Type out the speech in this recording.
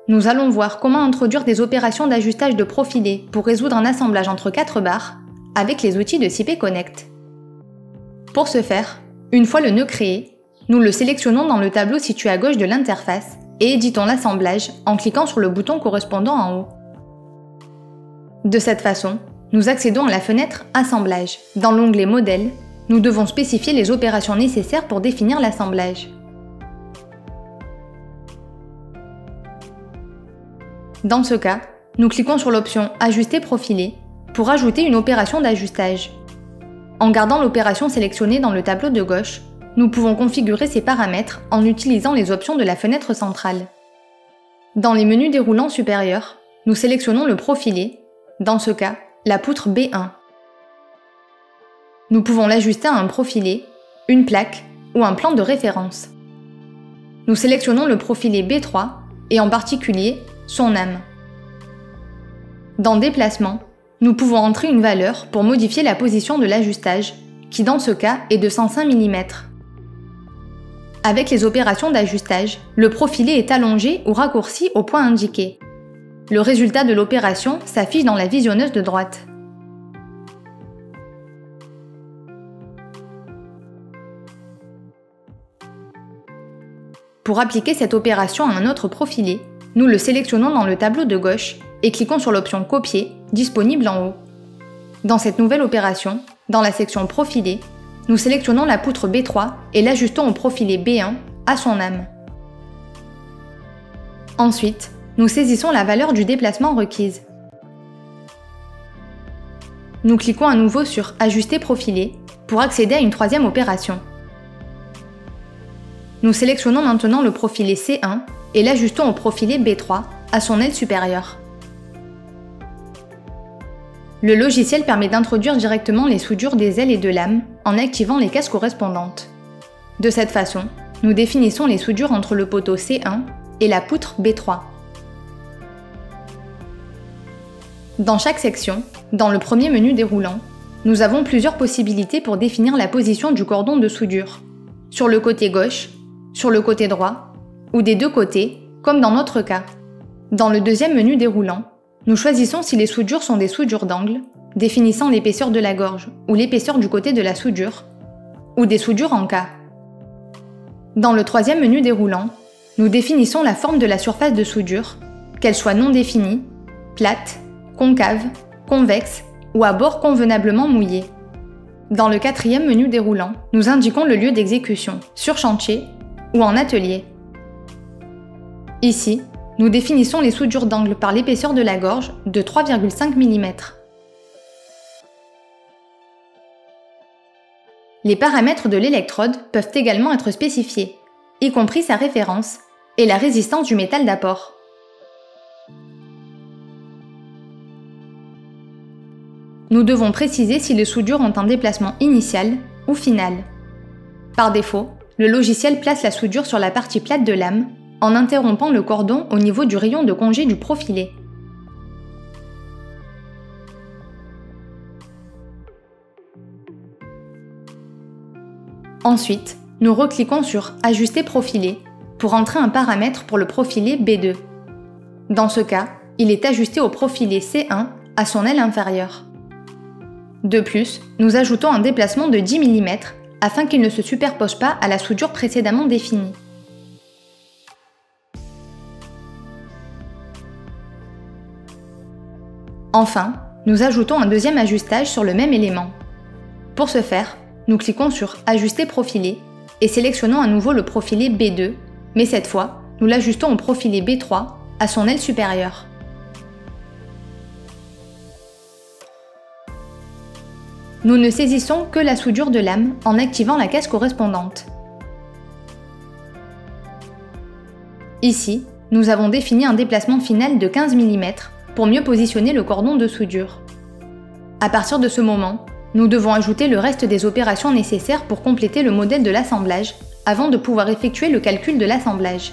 nous allons voir comment introduire des opérations d'ajustage de profilé pour résoudre un assemblage entre 4 barres avec les outils de CP Connect. Pour ce faire, une fois le nœud créé, nous le sélectionnons dans le tableau situé à gauche de l'interface et éditons l'assemblage en cliquant sur le bouton correspondant en haut. De cette façon, nous accédons à la fenêtre Assemblage. Dans l'onglet Modèle, nous devons spécifier les opérations nécessaires pour définir l'assemblage. Dans ce cas, nous cliquons sur l'option Ajuster profilé pour ajouter une opération d'ajustage. En gardant l'opération sélectionnée dans le tableau de gauche, nous pouvons configurer ses paramètres en utilisant les options de la fenêtre centrale. Dans les menus déroulants supérieurs, nous sélectionnons le profilé, dans ce cas, la poutre B1. Nous pouvons l'ajuster à un profilé, une plaque ou un plan de référence. Nous sélectionnons le profilé B3 et en particulier son âme. Dans Déplacement, nous pouvons entrer une valeur pour modifier la position de l'ajustage, qui dans ce cas est de 105 mm. Avec les opérations d'ajustage, le profilé est allongé ou raccourci au point indiqué. Le résultat de l'opération s'affiche dans la visionneuse de droite. Pour appliquer cette opération à un autre profilé, nous le sélectionnons dans le tableau de gauche et cliquons sur l'option Copier, disponible en haut. Dans cette nouvelle opération, dans la section Profilé, nous sélectionnons la poutre B3 et l'ajustons au profilé B1 à son âme. Ensuite, nous saisissons la valeur du déplacement requise. Nous cliquons à nouveau sur Ajuster profilé pour accéder à une troisième opération. Nous sélectionnons maintenant le profilé C1 et l'ajustons au profilé B3 à son aile supérieure. Le logiciel permet d'introduire directement les soudures des ailes et de l'âme en activant les cases correspondantes. De cette façon, nous définissons les soudures entre le poteau C1 et la poutre B3. Dans chaque section, dans le premier menu déroulant, nous avons plusieurs possibilités pour définir la position du cordon de soudure, sur le côté gauche, sur le côté droit, ou des deux côtés, comme dans notre cas. Dans le deuxième menu déroulant, nous choisissons si les soudures sont des soudures d'angle, définissant l'épaisseur de la gorge ou l'épaisseur du côté de la soudure, ou des soudures en K. Dans le troisième menu déroulant, nous définissons la forme de la surface de soudure, qu'elle soit non définie, plate, concave, convexe ou à bord convenablement mouillé. Dans le quatrième menu déroulant, nous indiquons le lieu d'exécution, sur chantier ou en atelier. Ici, nous définissons les soudures d'angle par l'épaisseur de la gorge de 3,5 mm. Les paramètres de l'électrode peuvent également être spécifiés, y compris sa référence et la résistance du métal d'apport. Nous devons préciser si les soudures ont un déplacement initial ou final. Par défaut, le logiciel place la soudure sur la partie plate de l'âme en interrompant le cordon au niveau du rayon de congé du profilé. Ensuite, nous recliquons sur « Ajuster profilé » pour entrer un paramètre pour le profilé B2. Dans ce cas, il est ajusté au profilé C1 à son aile inférieure. De plus, nous ajoutons un déplacement de 10 mm afin qu'il ne se superpose pas à la soudure précédemment définie. Enfin, nous ajoutons un deuxième ajustage sur le même élément. Pour ce faire, nous cliquons sur « Ajuster profilé » et sélectionnons à nouveau le profilé B2, mais cette fois, nous l'ajustons au profilé B3 à son aile supérieure. Nous ne saisissons que la soudure de lame en activant la case correspondante. Ici, nous avons défini un déplacement final de 15 mm pour mieux positionner le cordon de soudure. À partir de ce moment, nous devons ajouter le reste des opérations nécessaires pour compléter le modèle de l'assemblage avant de pouvoir effectuer le calcul de l'assemblage.